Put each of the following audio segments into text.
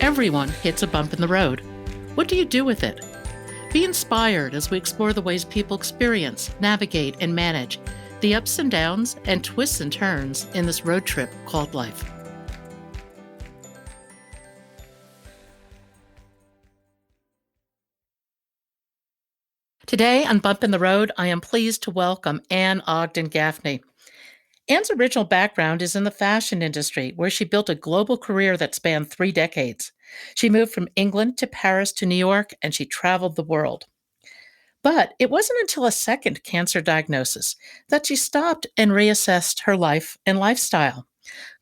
Everyone hits a bump in the road. What do you do with it? Be inspired as we explore the ways people experience, navigate, and manage the ups and downs and twists and turns in this road trip called life. Today on Bump in the Road, I am pleased to welcome Anne Ogden Gaffney. Anne's original background is in the fashion industry, where she built a global career that spanned 3 decades. She moved from England to Paris to New York, and she traveled the world. But it wasn't until a second cancer diagnosis that she stopped and reassessed her life and lifestyle.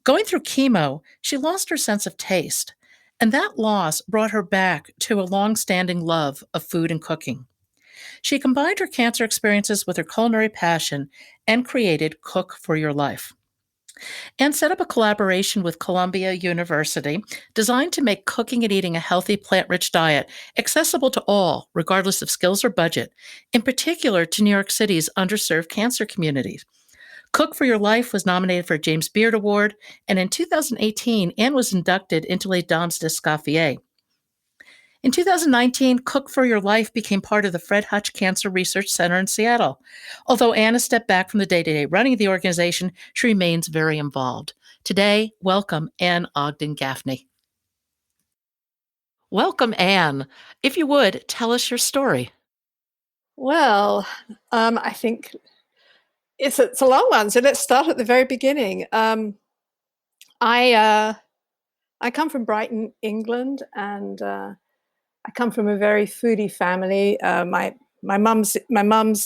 Going through chemo, she lost her sense of taste, and that loss brought her back to a long-standing love of food and cooking. She combined her cancer experiences with her culinary passion and created Cook for Your Life, and set up a collaboration with Columbia University designed to make cooking and eating a healthy, plant rich diet accessible to all, regardless of skills or budget, in particular to New York City's underserved cancer communities. Cook for Your Life was nominated for a James Beard Award, and in 2018, Anne was inducted into Les Dames d'Escoffier. In 2019, Cook for Your Life became part of the Fred Hutch Cancer Research Center in Seattle. Although Anne has stepped back from the day-to-day running of the organization, she remains very involved. Today, welcome Anne Ogden Gaffney. Welcome, Anne. If you would, tell us your story. Well, I think it's a long one, so let's start at the very beginning. I come from Brighton, England, and I come from a very foodie family. My mum's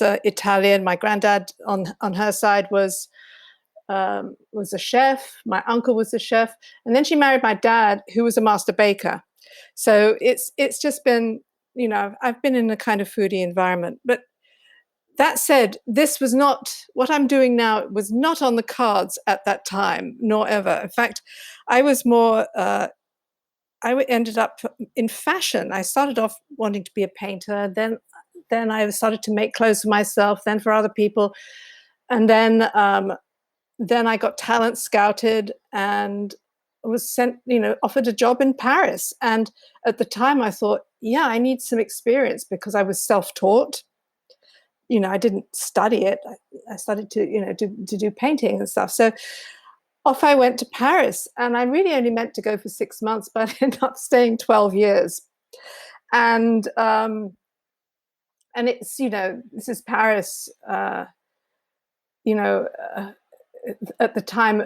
Italian. My granddad on her side was a chef. My uncle was a chef, and then she married my dad, who was a master baker. So it's just been, I've been in a kind of foodie environment. But that said, this was not what I'm doing now. It was not on the cards at that time, nor ever. In fact, I was more. Ended up in fashion. I started off wanting to be a painter. Then I started to make clothes for myself. Then for other people, and then I got talent scouted and was sent, offered a job in Paris. And at the time, I thought, yeah, I need some experience because I was self-taught. I didn't study it. I started to do painting and stuff. So off I went to Paris, and I really only meant to go for 6 months, but I ended up staying 12 years. And it's, this is Paris, at the time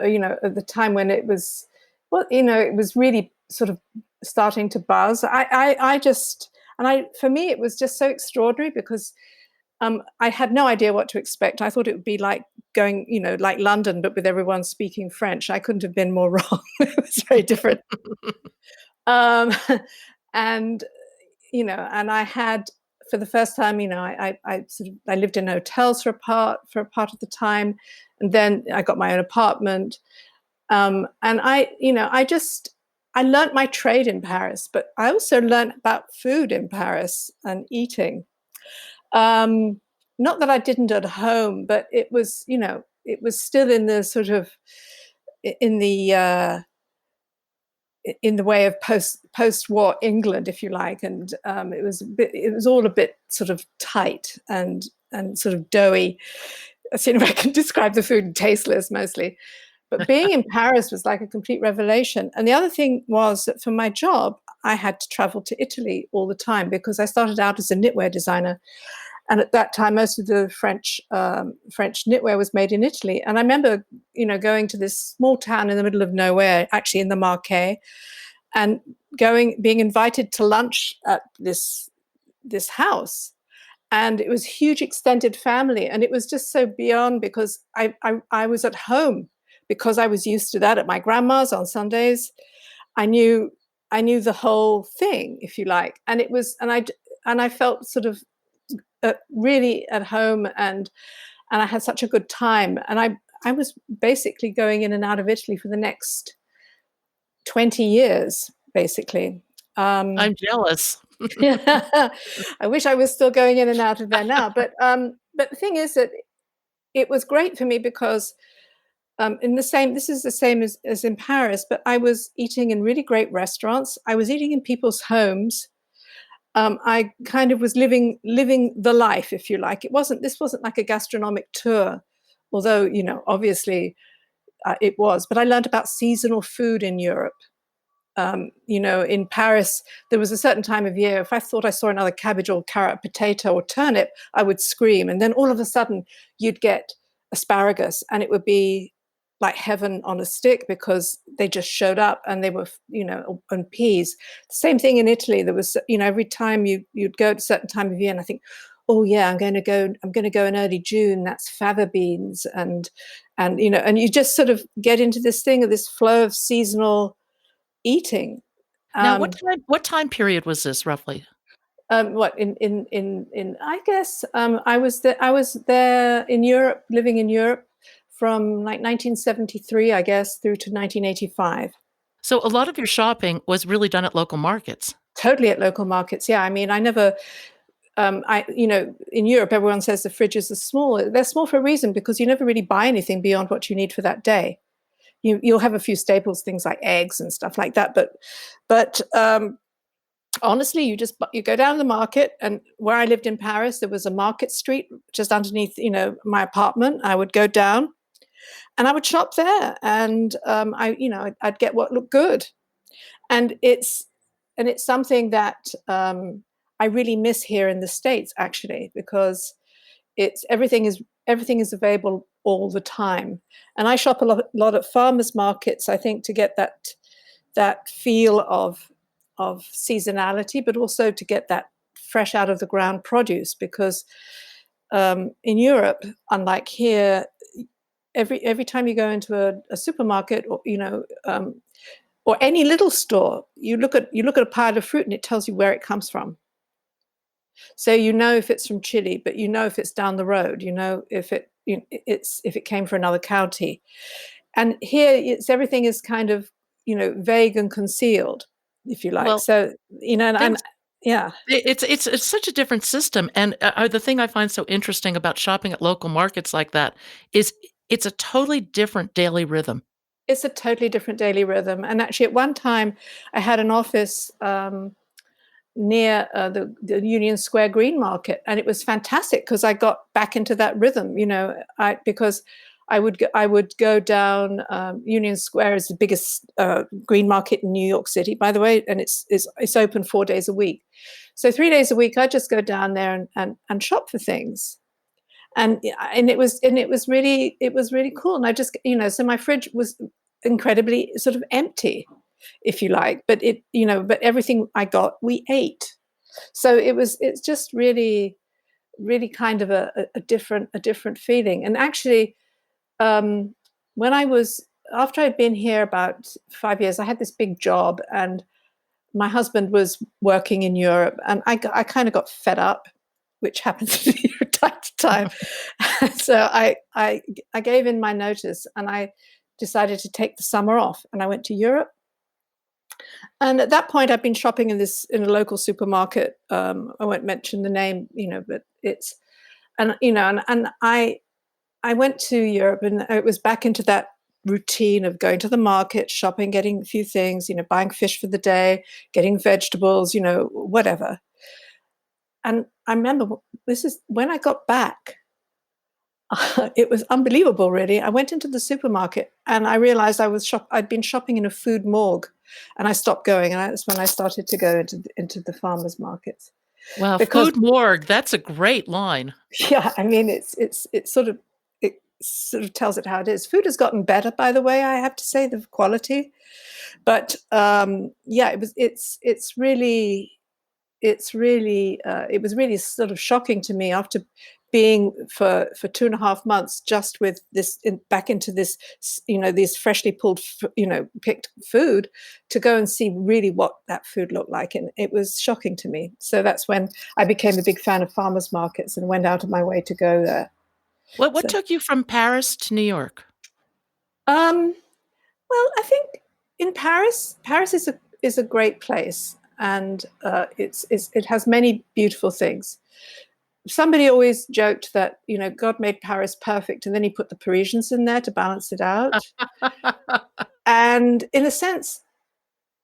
when it was, it was really sort of starting to buzz. For me, it was just so extraordinary because I had no idea what to expect. I thought it would be like going, like London, but with everyone speaking French. I couldn't have been more wrong. It was very different. And I had, for the first time, I lived in hotels for a part of the time, and then I got my own apartment. And I learned my trade in Paris, but I also learned about food in Paris and eating. Not that I didn't at home, but it was, it was still in the sort of in the way of post-war England, if you like, and it was all a bit sort of tight and sort of doughy. I've seen if I can describe the food, tasteless mostly. But being in Paris was like a complete revelation. And the other thing was that for my job, I had to travel to Italy all the time because I started out as a knitwear designer. And at that time, most of the French knitwear was made in Italy. And I remember, going to this small town in the middle of nowhere, actually in the Marche, and being invited to lunch at this house. And it was a huge extended family. And it was just so beyond because I was at home because I was used to that at my grandma's on Sundays. I knew the whole thing, if you like. And it was, and I felt sort of really at home, and I had such a good time. And I was basically going in and out of Italy for the next 20 years, basically. I'm jealous. Yeah, I wish I was still going in and out of there now. But the thing is that it was great for me because in the same, this is the same as in Paris, but I was eating in really great restaurants. I was eating in people's homes. I kind of was living the life, if you like. This wasn't like a gastronomic tour, although, obviously it was. But I learned about seasonal food in Europe. In Paris, there was a certain time of year, if I thought I saw another cabbage or carrot, potato or turnip, I would scream. And then all of a sudden, you'd get asparagus, and it would be like heaven on a stick because they just showed up, and they were, and peas. Same thing in Italy. There was, every time you'd go at a certain time of year, and I think, oh yeah, I'm going to go in early June. That's fava beans, and and you just sort of get into this thing of this flow of seasonal eating. Now, Um, what time period was this roughly? what in I guess I was there in Europe, living in Europe from like 1973, I guess, through to 1985. So a lot of your shopping was really done at local markets. Totally at local markets. Yeah, I mean, I never. In Europe, everyone says the fridges are small. They're small for a reason because you never really buy anything beyond what you need for that day. You'll have a few staples, things like eggs and stuff like that, but honestly, you go down to the market. And where I lived in Paris, there was a market street just underneath my apartment. I would go down and I would shop there, and I'd get what looked good. And it's something that I really miss here in the States, actually, because it's everything is available all the time. And I shop a lot at farmers markets, I think, to get that feel of seasonality, but also to get that fresh out of the ground produce. Because in Europe, unlike here, every time you go into a supermarket, or or any little store, you look at a pile of fruit and it tells you where it comes from. So if it's from Chile, but if it's down the road, if it came from another county. And here, everything is kind of vague and concealed, if you like. Well, So and things yeah, it's such a different system, and, the thing I find so interesting about shopping at local markets like that is it's a totally different daily rhythm. it's a totally different daily rhythm. And actually, at one time, I had an office near the Union Square Green Market, and it was fantastic because I got back into that rhythm. Because I would go down. Union Square is the biggest green market in New York City, by the way, and it's open 4 days a week. So 3 days a week, I just go down there and shop for things. And it was really cool. And I just so my fridge was incredibly sort of empty, if you like, but everything I got, we ate. So it's just really, really kind of a different feeling. And actually, um, when I was after I'd been here about 5 years, I had this big job, and my husband was working in Europe, and I kind of got fed up, which happens to me from time to time. So I gave in my notice, and I decided to take the summer off, and I went to Europe. And at that point, I've been shopping in a local supermarket. I won't mention the name, but it's and I went to Europe, and it was back into that routine of going to the market, shopping, getting a few things, buying fish for the day, getting vegetables, whatever. And I remember this is when I got back. It was unbelievable, really. I went into the supermarket and I realized I'd been shopping in a food morgue, and I stopped going. And that's when I started to go into the farmers markets. Wow, Because food morgue, that's a great line. yeah, I mean, it sort of tells it how it is. Food has gotten better, by the way, I have to say, the quality. But yeah, it was really sort of shocking to me after being for 2.5 months just with back into this, these freshly pulled, picked food, to go and see really what that food looked like. And it was shocking to me. So that's when I became a big fan of farmers markets and went out of my way to go there. What So, took you from Paris to New York? um, well, I think in Paris is a great place, and it has many beautiful things. somebody always joked that, God made Paris perfect and then he put the Parisians in there to balance it out. And in a sense,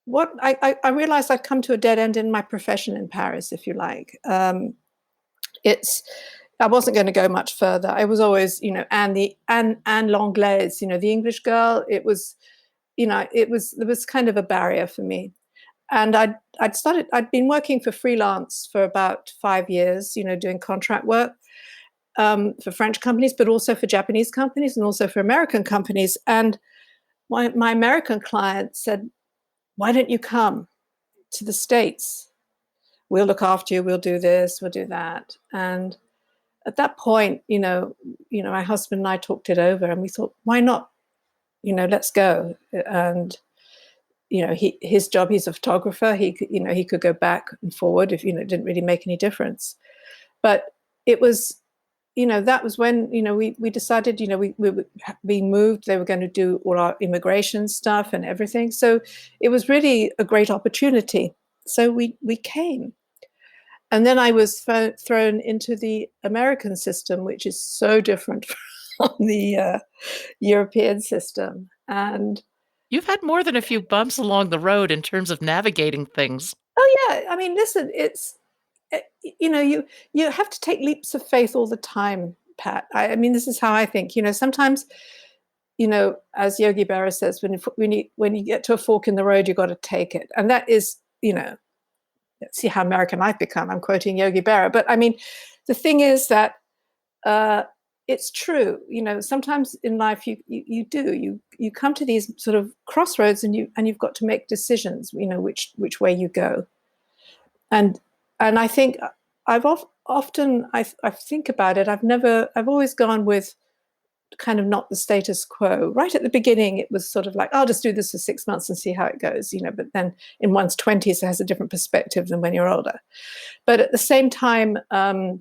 what I realized I'd come to a dead end in my profession in Paris, if you like. I wasn't going to go much further. I was always, Anne Langlaise, the English girl. It was, there was kind of a barrier for me. And I'd been working for freelance for about 5 years, doing contract work for French companies, but also for Japanese companies and also for American companies. And my American client said, why don't you come to the States? We'll look after you. We'll do this. We'll do that. And at that point, my husband and I talked it over and we thought, why not? Let's go. And, his job, he's a photographer. He could go back and forward if, it didn't really make any difference. But it was, that was when, we decided, we moved, they were going to do all our immigration stuff and everything. So it was really a great opportunity. So we came. And then I was thrown into the American system, which is so different from the European system. And You've had more than a few bumps along the road in terms of navigating things. oh yeah, I mean, listen, it's you have to take leaps of faith all the time, Pat. I mean, this is how I think. Sometimes, as Yogi Berra says, when you get to a fork in the road, you got to take it, and that is, see how American I've become. I'm quoting Yogi Berra, but I mean, the thing is that it's true. Sometimes in life you come to these sort of crossroads, and you've got to make decisions. Which way you go, and I think I've often I think about it. I've always gone with kind of not the status quo. Right at the beginning, it was sort of like, I'll just do this for 6 months and see how it goes, but then in one's 20s, it has a different perspective than when you're older. But at the same time, I've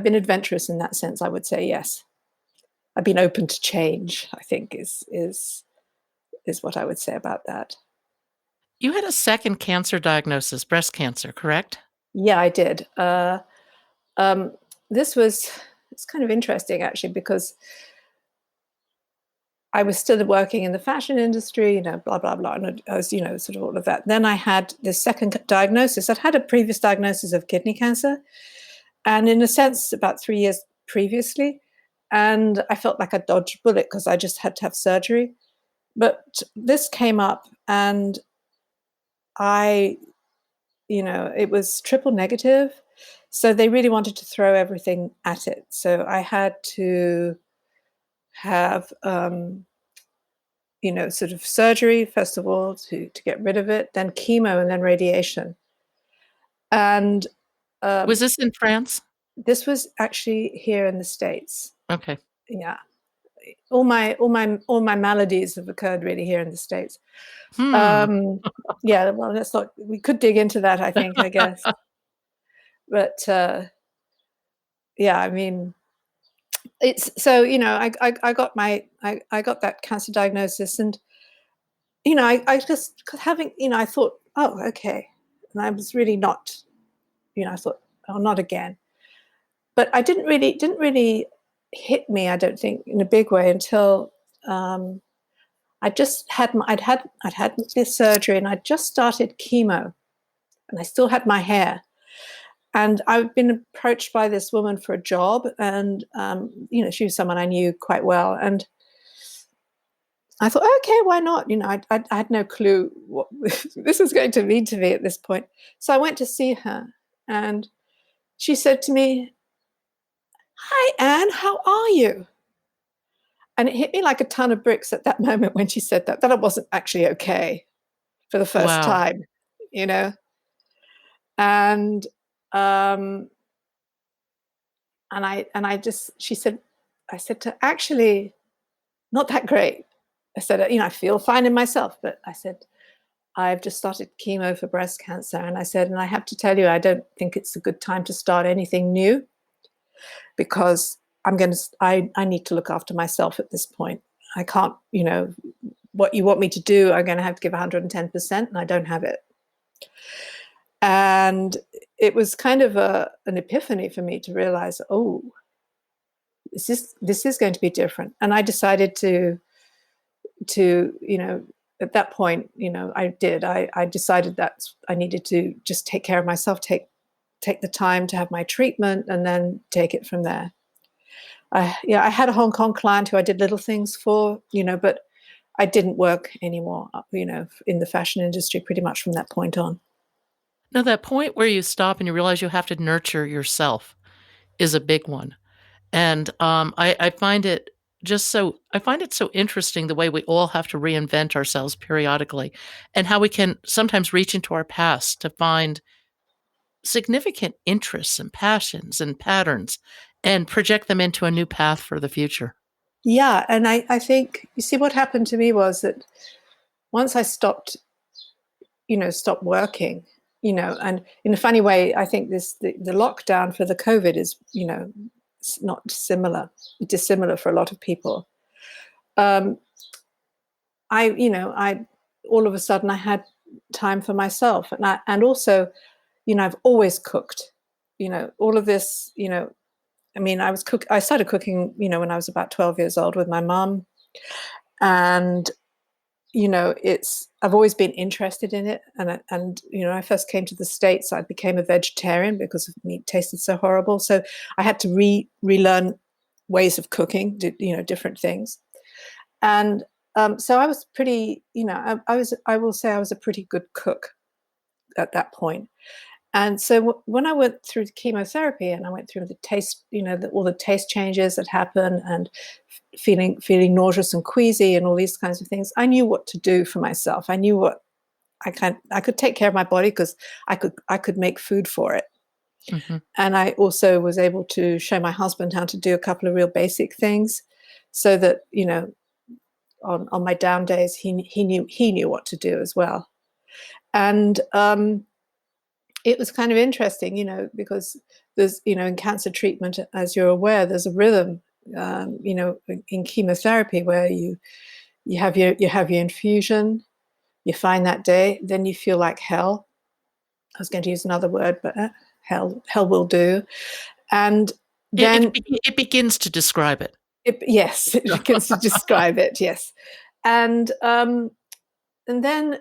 been adventurous in that sense, I would say, yes. I've been open to change, I think is what I would say about that. You had a second cancer diagnosis, breast cancer, correct? Yeah, I did. It's kind of interesting, actually, because I was still working in the fashion industry, blah, blah, blah. And I was, sort of all of that. Then I had this second diagnosis. I'd had a previous diagnosis of kidney cancer. And in a sense, about 3 years previously. And I felt like I dodged a bullet because I just had to have surgery. But this came up and it was triple negative. So they really wanted to throw everything at it. So I had to have, sort of surgery, first of all, to get rid of it, then chemo and then radiation. And was this in France? This was actually here in the States. Okay. Yeah. All my maladies have occurred really here in the States. Yeah, well, we could dig into that, I think, I guess. But yeah, I mean, it's so, I got I got that cancer diagnosis, and I just having, I thought, oh, okay. And I was really not, I thought, oh, not again. But I didn't really hit me, I don't think, in a big way until I'd had this surgery, and I'd just started chemo, and I still had my hair. And I've been approached by this woman for a job, and she was someone I knew quite well, and I thought, okay, why not? I had no clue what this was going to mean to me at this point. So I went to see her, and she said to me, "Hi, Anne, how are you?" And it hit me like a ton of bricks at that moment when she said that I wasn't actually okay for the first Wow. time, And she said, I said to her, actually, not that great. I said, I feel fine in myself, but I said, I've just started chemo for breast cancer. And I said, and I have to tell you, I don't think it's a good time to start anything new, because I need to look after myself at this point. I can't, what you want me to do, I'm going to have to give 110%, and I don't have it. And it was kind of an epiphany for me to realize, oh, this is going to be different. And I decided to at that point, I decided that I needed to just take care of myself, take the time to have my treatment, and then take it from there. I had a Hong Kong client who I did little things for, but I didn't work anymore, in the fashion industry pretty much from that point on. Now, that point where you stop and you realize you have to nurture yourself is a big one. And I find it I find it so interesting the way we all have to reinvent ourselves periodically and how we can sometimes reach into our past to find significant interests and passions and patterns and project them into a new path for the future. Yeah, and I think, you see, what happened to me was that once I stopped working, and in a funny way, I think the lockdown for the COVID is, it's not dissimilar for a lot of people. I all of a sudden I had time for myself, and also, I've always cooked, all of this, I mean, I started cooking, when I was about 12 years old with my mom, and I've always been interested in it. And I first came to the States, I became a vegetarian because meat tasted so horrible. So I had to relearn ways of cooking, different things. And so I was pretty, I will say I was a pretty good cook at that point. And so when I went through the chemotherapy and I went through the taste, all the taste changes that happen, and feeling nauseous and queasy and all these kinds of things, I knew what to do for myself. I knew what I could take care of my body because I could make food for it. Mm-hmm. And I also was able to show my husband how to do a couple of real basic things, so that on my down days he knew what to do as well. And it was kind of interesting, because there's, in cancer treatment, as you're aware, there's a rhythm, in chemotherapy where you have your infusion, you find that day, then you feel like hell. I was going to use another word, but hell will do. And then It begins to describe it. Yes, it begins to describe it. Yes, and then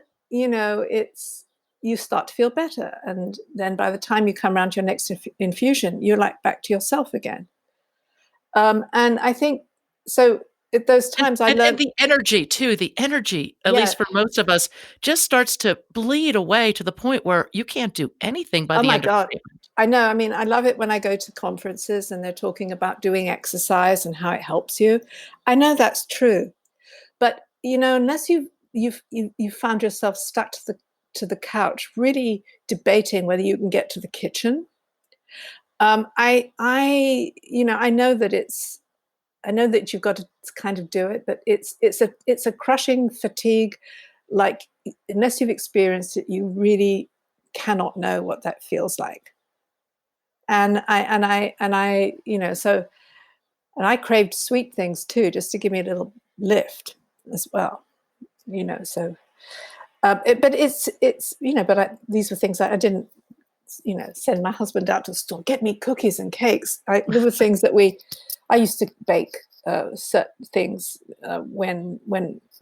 you start to feel better, and then by the time you come around to your next infusion, you're like back to yourself again. And I think so. At those times, I learned, and the energy too. The energy, at yeah. least for most of us, just starts to bleed away to the point where you can't do anything by Oh the my end of God. treatment. I know. I mean, I love it when I go to conferences and they're talking about doing exercise and how it helps you. I know that's true, but unless you've found yourself stuck to the couch, really debating whether you can get to the kitchen. I know that you've got to kind of do it, but it's a crushing fatigue. Like, unless you've experienced it, you really cannot know what that feels like. And I craved sweet things too, just to give me a little lift as well. So but these were things that I didn't, send my husband out to the store, get me cookies and cakes. There were things that I used to bake certain things when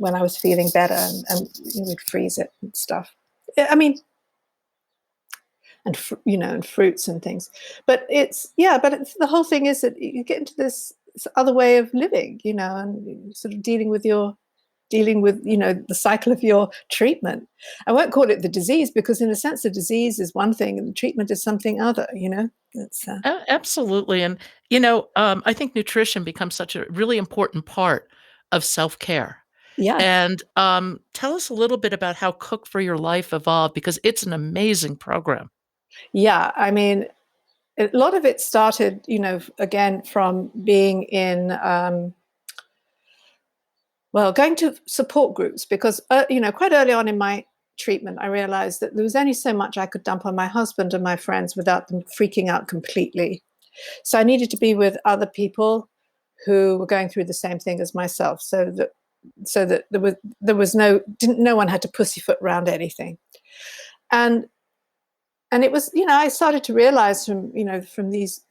I was feeling better, and we'd freeze it and stuff. I mean, and and fruits and things. But the whole thing is that you get into this other way of living, and sort of dealing with the cycle of your treatment. I won't call it the disease, because in a sense the disease is one thing and the treatment is something other. It's Absolutely, and I think nutrition becomes such a really important part of self-care. yeah. And tell us a little bit about how Cook for Your Life evolved, because it's an amazing program. Yeah, I mean, a lot of it started, again, from being in going to support groups, because quite early on in my treatment, I realized that there was only so much I could dump on my husband and my friends without them freaking out completely. So I needed to be with other people who were going through the same thing as myself, so that no one had to pussyfoot around anything. And and it was, I started to realize from these,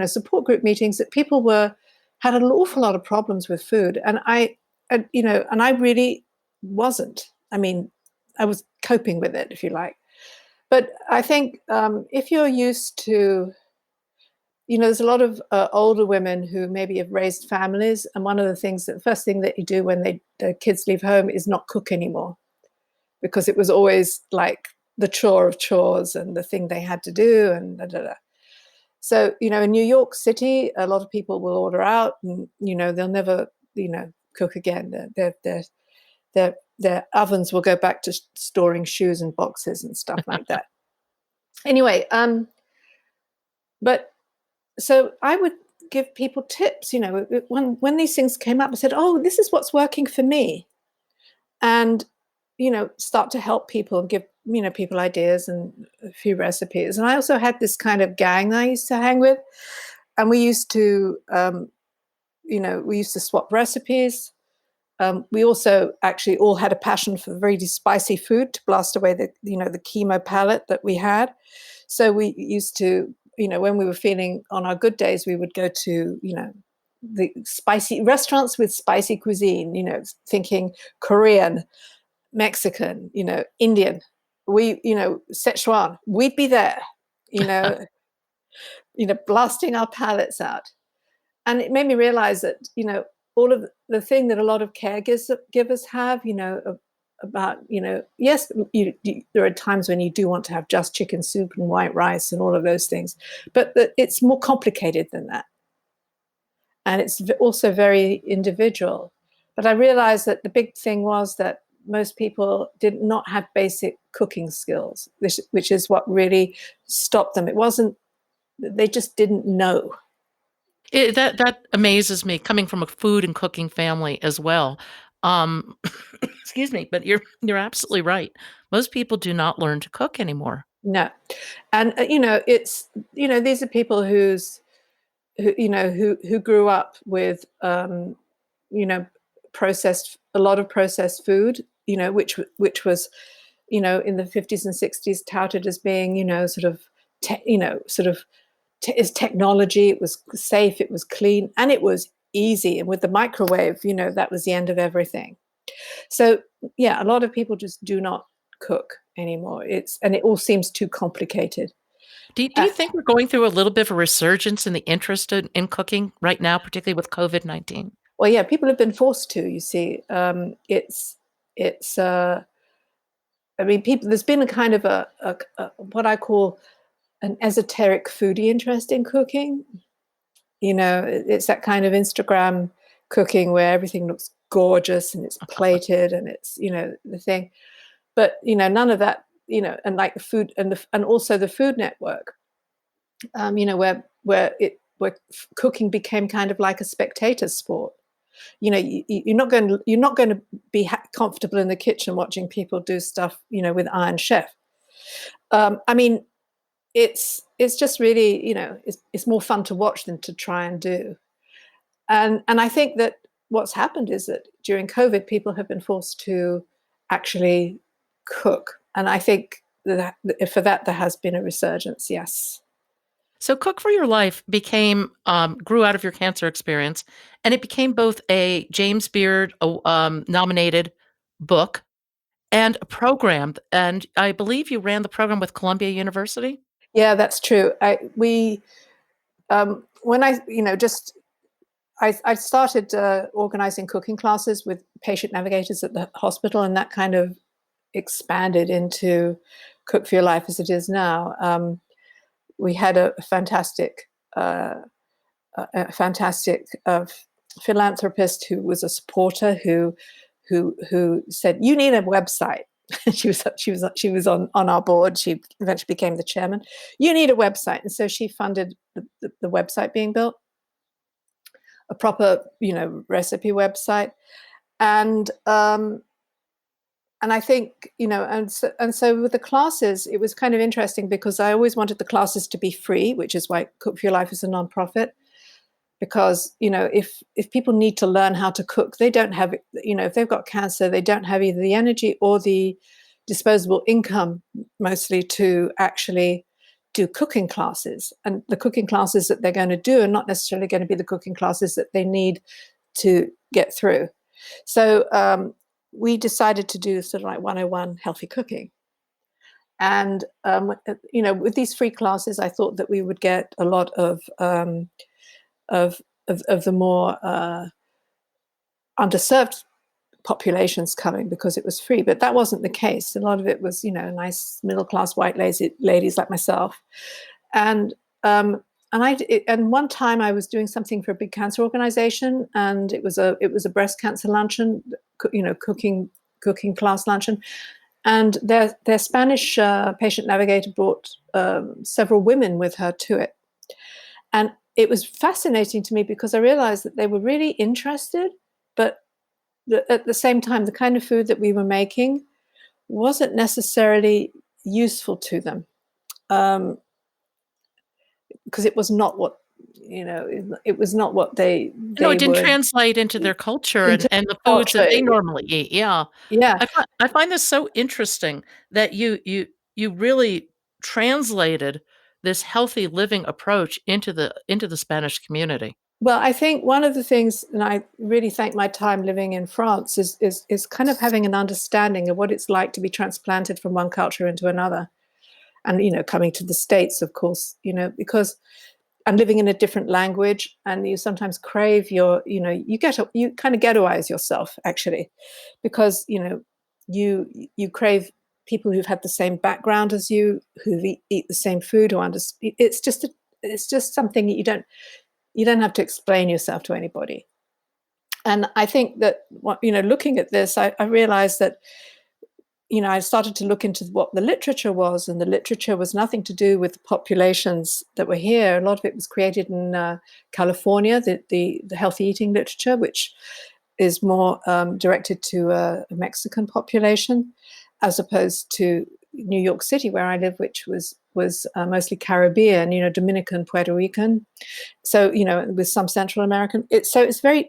support group meetings that people had an awful lot of problems with food. And I really wasn't. I mean, I was coping with it, if you like. But I think if you're used to, there's a lot of older women who maybe have raised families. And one of the first thing that you do when the kids leave home is not cook anymore, because it was always like the chore of chores and the thing they had to do and da, da, da. So, in New York City, a lot of people will order out and, they'll never, cook again. Their ovens will go back to storing shoes and boxes and stuff like that. Anyway, but so I would give people tips, when these things came up, I said, oh, this is what's working for me. And, start to help people and give, people ideas and a few recipes. And I also had this kind of gang I used to hang with. And we used to, swap recipes. We also actually all had a passion for very spicy food to blast away the chemo palate that we had. So we used to, when we were feeling on our good days, we would go to, the spicy restaurants with spicy cuisine, thinking Korean, Mexican, Indian, Szechuan. We'd be there, blasting our palates out. And it made me realize that, all of the thing that a lot of caregivers have, about, yes, there are times when you do want to have just chicken soup and white rice and all of those things, but it's more complicated than that. And it's also very individual. But I realized that the big thing was that most people did not have basic cooking skills, which is what really stopped them. It wasn't, they just didn't know. That amazes me, coming from a food and cooking family as well. Um, excuse me, but you're absolutely right. Most people do not learn to cook anymore. No. And, it's, these are people who grew up with, a lot of processed food, which was, in the 50s and 60s touted as being, is technology. It was safe, it was clean, and it was easy. And with the microwave, that was the end of everything. So yeah, a lot of people just do not cook anymore. And it all seems too complicated. Do you think we're going through a little bit of a resurgence in the interest in cooking right now, particularly with COVID-19? Well, yeah, people have been forced to. You see, it's. I mean, there's been a kind of a what I call an esoteric foodie interest in cooking. It's that kind of Instagram cooking where everything looks gorgeous and it's plated and it's, the thing. But, none of that, and like the food and also the Food Network, where cooking became kind of like a spectator sport. You're not going to be comfortable in the kitchen watching people do stuff, with Iron Chef. I mean, it's just really, it's more fun to watch than to try and do. And I think that what's happened is that during COVID, people have been forced to actually cook. And I think that for that, there has been a resurgence, yes. So Cook for Your Life grew out of your cancer experience, and it became both a James Beard nominated book and a program. And I believe you ran the program with Columbia University? Yeah, that's true. When I started organizing cooking classes with patient navigators at the hospital, and that kind of expanded into Cook for Your Life as it is now. We had a fantastic philanthropist who was a supporter who said, "You need a website." she was on our board. She eventually became the chairman. "You need a website," and so she funded the website being built, a proper recipe website, and I think, and so with the classes, it was kind of interesting because I always wanted the classes to be free, which is why Cook for Your Life is a nonprofit. Because, if people need to learn how to cook, they don't have, if they've got cancer, they don't have either the energy or the disposable income mostly to actually do cooking classes. And the cooking classes that they're going to do are not necessarily going to be the cooking classes that they need to get through. So we decided to do sort of like 101 healthy cooking. And, with these free classes, I thought that we would get a lot of the more underserved populations coming because it was free, but that wasn't the case. A lot of it was, nice middle-class white ladies like myself. And and one time I was doing something for a big cancer organization, and it was a breast cancer luncheon, cooking class luncheon, and their Spanish patient navigator brought several women with her to it, and it was fascinating to me because I realized that they were really interested, but at the same time, the kind of food that we were making wasn't necessarily useful to them, because it was not what it was not what they No, it didn't would translate into their culture into and the foods that culture. they normally eat, yeah. Yeah. I find this so interesting that you really translated this healthy living approach into the Spanish community. Well, I think one of the things, and I really thank my time living in France, is kind of having an understanding of what it's like to be transplanted from one culture into another, and coming to the States, of course, because I'm living in a different language, and you sometimes crave you kind of ghettoize yourself actually, because you crave people who've had the same background as you, who eat the same food, who understand. It's just something that you don't have to explain yourself to anybody. And I think that looking at this, I realized that I started to look into what the literature was, and the literature was nothing to do with the populations that were here. A lot of it was created in California, the healthy eating literature, which is more directed to a Mexican population, as opposed to New York City, where I live, which was mostly Caribbean, Dominican, Puerto Rican. So, with some Central American. It was very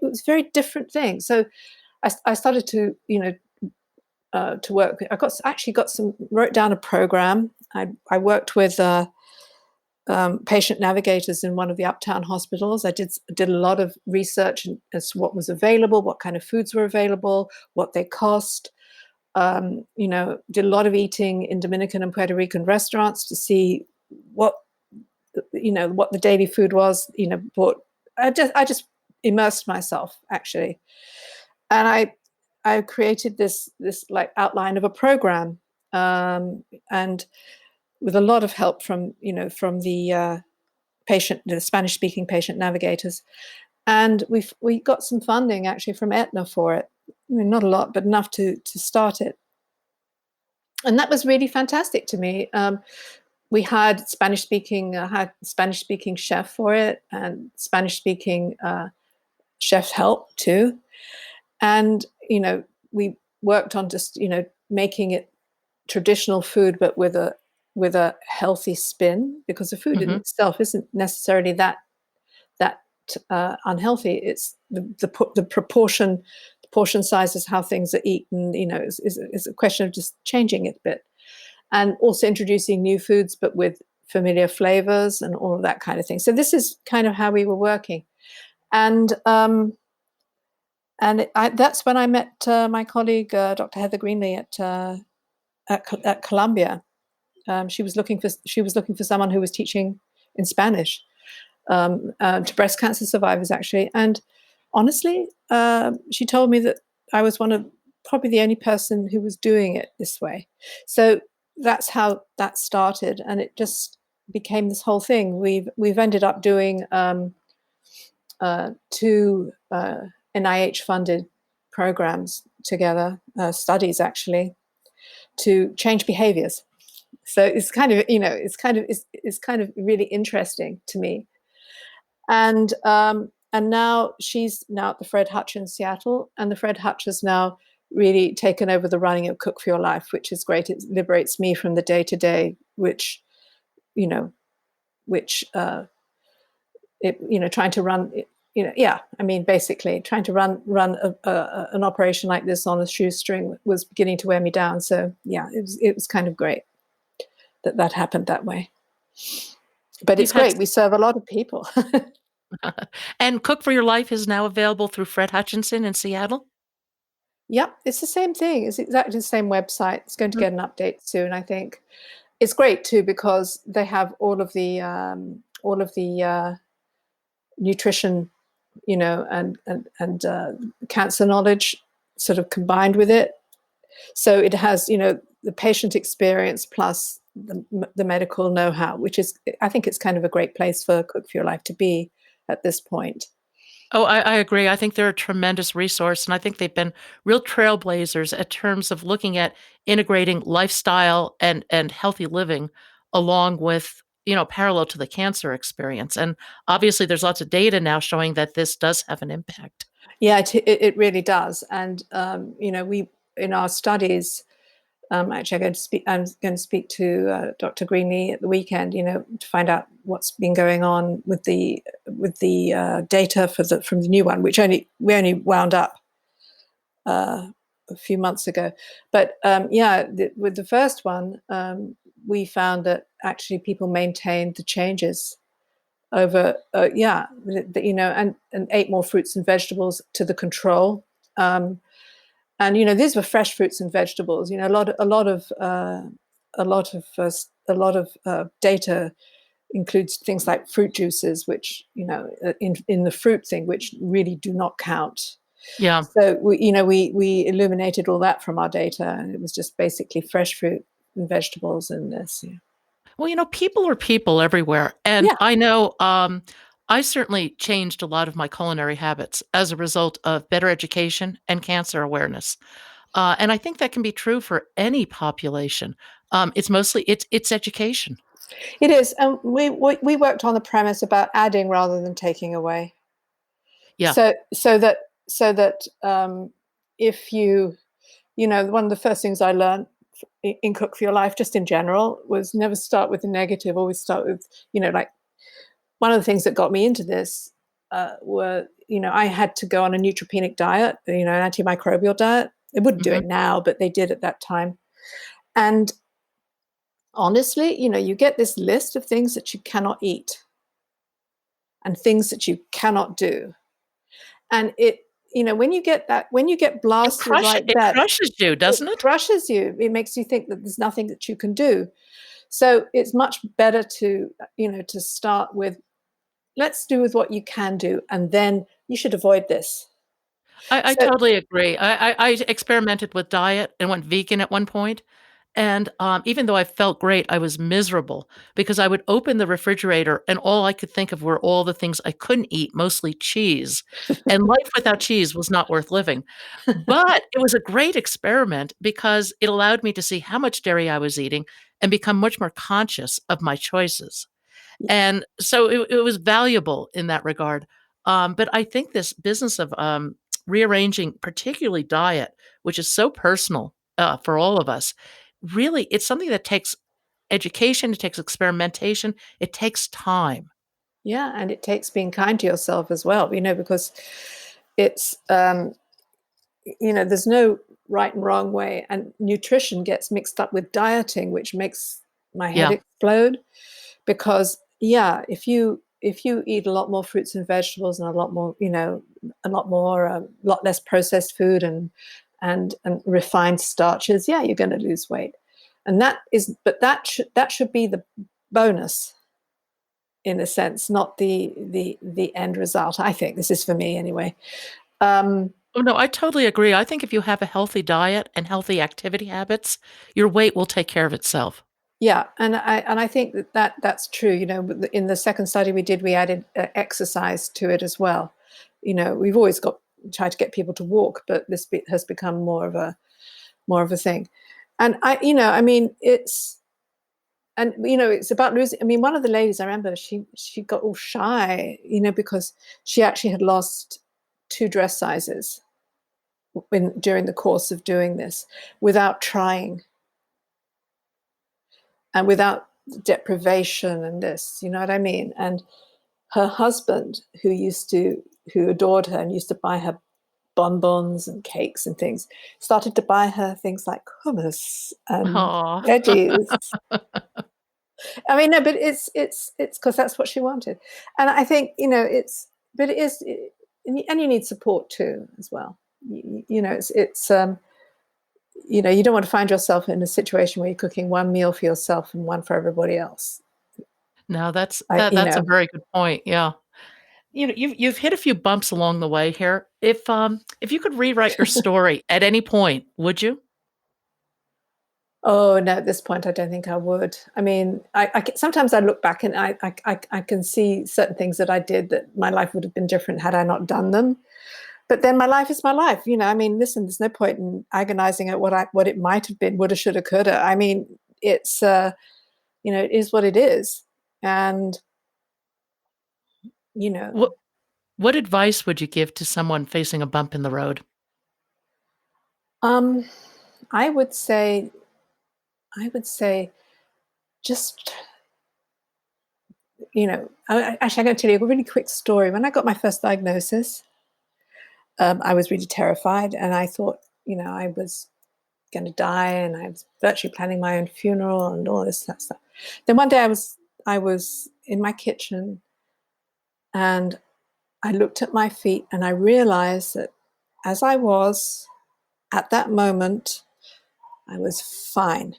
different thing. So I started to, to work. Wrote down a program. I worked with patient navigators in one of the uptown hospitals. I did a lot of research as to what was available, what kind of foods were available, what they cost. Did a lot of eating in Dominican and Puerto Rican restaurants to see what the daily food was. I just immersed myself actually, and I created this like outline of a program, and with a lot of help from the Spanish speaking patient navigators, and we got some funding actually from Aetna for it. Not a lot, but enough to start it, and that was really fantastic to me. We had Spanish speaking chef for it, and Spanish speaking chef help too, and we worked on just making it traditional food, but with a healthy spin, because the food in Mhm. itself isn't necessarily that unhealthy. It's the portion sizes, how things are eaten. Is a question of just changing it a bit, and also introducing new foods, but with familiar flavors and all of that kind of thing. So this is kind of how we were working, and that's when I met my colleague, Dr. Heather Greenlee at Columbia. She was looking for someone who was teaching in Spanish to breast cancer survivors, actually. And honestly, she told me that I was probably the only person who was doing it this way. So that's how that started, and it just became this whole thing. We've ended up doing 2 NIH-funded programs together, studies actually, to change behaviors. So it's kind of really interesting to me. And now she's at the Fred Hutch in Seattle, and the Fred Hutch has now really taken over the running of Cook for Your Life, which is great. It liberates me from the day-to-day, trying to run yeah, I mean, basically trying to run an operation like this on a shoestring was beginning to wear me down. So yeah, it was kind of great that happened that way. But it's You've had great. We serve a lot of people. and Cook for Your Life is now available through Fred Hutchinson in Seattle. Yep, it's the same thing. It's exactly the same website. It's going to Mhm. get an update soon, I think. It's great too because they have all of the nutrition, and cancer knowledge sort of combined with it. So it has, the patient experience plus the medical know-how, which is, I think it's kind of a great place for Cook for Your Life to be at this point. Oh, I agree. I think they're a tremendous resource, and I think they've been real trailblazers at terms of looking at integrating lifestyle and healthy living along with, parallel to the cancer experience. And obviously, there's lots of data now showing that this does have an impact. Yeah, it really does. And we in our studies, actually, I'm going to speak to Dr. Greenlee at the weekend, to find out what's been going on with the data from the new one, which we only wound up a few months ago. But with the first one, we found that actually people maintained the changes over, and ate more fruits and vegetables to the control. And these were fresh fruits and vegetables. A lot of data includes things like fruit juices, which in the fruit thing, which really do not count. Yeah. So we eliminated all that from our data, and it was just basically fresh fruit and vegetables and this. Yeah. Well, people are people everywhere. And Yeah. I know I certainly changed a lot of my culinary habits as a result of better education and cancer awareness. And I think that can be true for any population. It's mostly it's education. It is, and we worked on the premise about adding rather than taking away. Yeah. So that if one of the first things I learned in Cook for Your Life, just in general, was never start with the negative. Always start with, like one of the things that got me into this were, I had to go on a neutropenic diet, an antimicrobial diet. They wouldn't do Hmm. it now, but they did at that time. And honestly, you get this list of things that you cannot eat and things that you cannot do. And when you get that, when you get blasted like It that, crushes you, it doesn't it? crushes you. It makes you think that there's nothing that you can do. So it's much better to start with, let's do with what you can do, and then you should avoid this. I So totally agree. I experimented with diet and went vegan at one point, and, even though I felt great, I was miserable because I would open the refrigerator and all I could think of were all the things I couldn't eat, mostly cheese, and life without cheese was not worth living. But it was a great experiment because it allowed me to see how much dairy I was eating and become much more conscious of my choices. And so it was valuable in that regard. But I think this business of rearranging, particularly diet, which is so personal for all of us, really, it's something that takes education, it takes experimentation, it takes time. yeah, and it takes being kind to yourself as well, because it's there's no right and wrong way, and nutrition gets mixed up with dieting, which makes my head Yeah. explode. Because yeah, if you eat a lot more fruits and vegetables and a lot less processed food and refined starches, yeah, you're going to lose weight. And that should be the bonus, in a sense, not the end result. I think this is for me anyway. um Oh, no, I totally agree. I think if you have a healthy diet and healthy activity habits, your weight will take care of itself. Yeah, and I think that's true. In the second study we did, we added exercise to it as well. We've always got tried to get people to walk, but this has become more of a thing. And I mean, it's about losing. I mean, one of the ladies, I remember, she got all shy, because she actually had lost 2 dress sizes during the course of doing this, without trying and without deprivation and this, you know what I mean? And her husband, who used to who adored her and used to buy her bonbons and cakes and things, started to buy her things like hummus and Aw. veggies. I mean, no, but it's because that's what she wanted, and I think but it is, and you need support too as well. You don't want to find yourself in a situation where you're cooking one meal for yourself and one for everybody else. No, I, you that's a know, very good point, yeah. You've hit a few bumps along the way here. If you could rewrite your story at any point, would you? Oh no, at this point, I don't think I would. I mean, sometimes I look back and I can see certain things that I did that my life would have been different had I not done them. But then my life is my life. I mean, listen, there's no point in agonizing at what it might have been, woulda, shoulda, coulda. I mean, it's it is what it is, and you know, What what advice would you give to someone facing a bump in the road? um, I would say, I would say, just actually, I'm going to tell you a really quick story. When I got my first diagnosis, I was really terrified, and I thought, I was going to die, and I was virtually planning my own funeral and all this stuff. Then one day, I was in my kitchen, and I looked at my feet, and I realized that as I was at that moment, I was fine.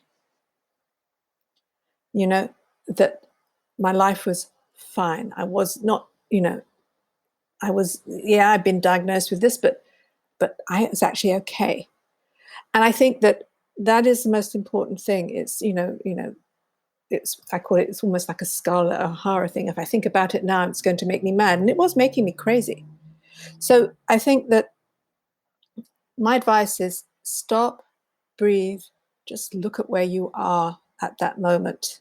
That my life was fine. I was not, I was, yeah, I've been diagnosed with this, but I was actually okay. And I think that is the most important thing. It's, I call it, it's almost like a Scarlet O'Hara thing. If I think about it now, it's going to make me mad. And it was making me crazy. So I think that my advice is stop, breathe, just look at where you are at that moment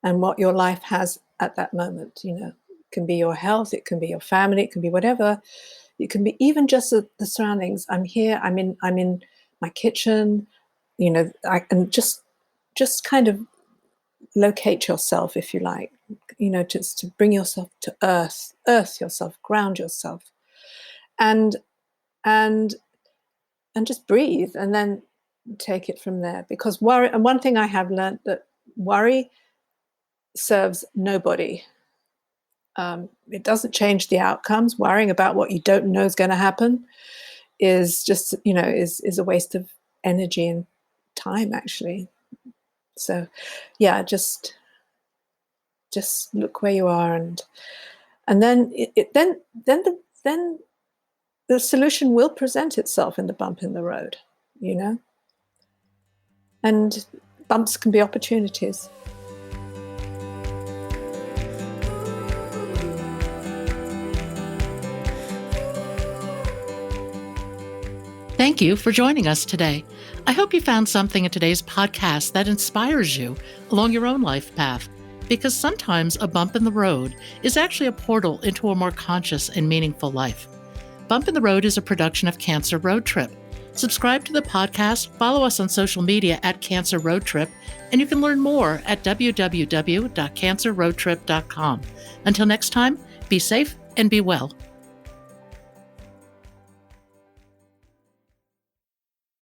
and what your life has at that moment. It can be your health, it can be your family, it can be whatever. It can be even just the surroundings. I'm here, I'm in my kitchen, I can just kind of locate yourself, if you like, just to bring yourself to earth yourself, ground yourself, and and and just breathe, and then take it from there. Because worry, and one thing I have learned, that worry serves nobody. It doesn't change the outcomes. Worrying about what you don't know is going to happen is just, is a waste of energy and time, actually. So, yeah, just look where you are, and then then the solution will present itself in the bump in the road, you know, and bumps can be opportunities. Thank you for joining us today. I hope you found something in today's podcast that inspires you along your own life path, because sometimes a bump in the road is actually a portal into a more conscious and meaningful life. Bump in the Road is a production of Cancer Road Trip. Subscribe to the podcast, follow us on social media at Cancer Road Trip, and you can learn more at www.cancerroadtrip.com. Until next time, be safe and be well.